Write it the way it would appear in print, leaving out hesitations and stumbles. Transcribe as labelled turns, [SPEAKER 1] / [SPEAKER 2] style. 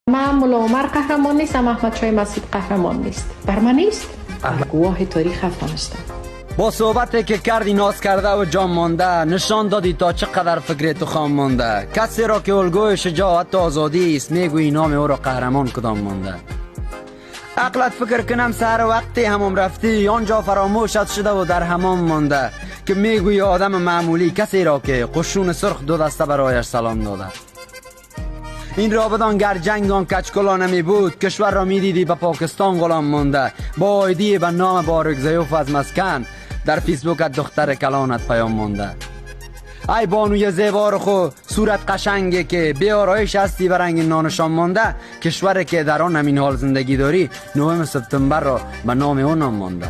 [SPEAKER 1] من ملا عمر قهرمان نیستم، احمد شاه مسعود قهرمان نیست. بر من نیست. گواه تاریخ افغانستان.
[SPEAKER 2] با صحبتی که کردی ناز کرده و جان مانده، نشان دادی تا چقدر فکر تو خام مانده. کسی را که الگوی شجاعت و آزادی است میگویی نام او را قهرمان کدام مانده. عقلت فکر کنم سر وقتی همام رفتی آنجا فراموشت شده و در همام مانده که میگویی آدم معمولی کسی را که قشون سرخ دو دسته برایش سلام داده. این را بدان گر جنگ آن کچکلا نمی بود کشور را میدیدی به پاکستان غلام مانده. با آیدی به نام بارک زیوف از مسکن در فیسبوکت دختر کلانت پیام مانده. ای بانوی زیبار خو صورت قشنگه که بی آرایش هستی برنگ نانشان مانده. کشوری که در آن همین حال زندگی داری 9 سپتامبر را به نام او نام مانده.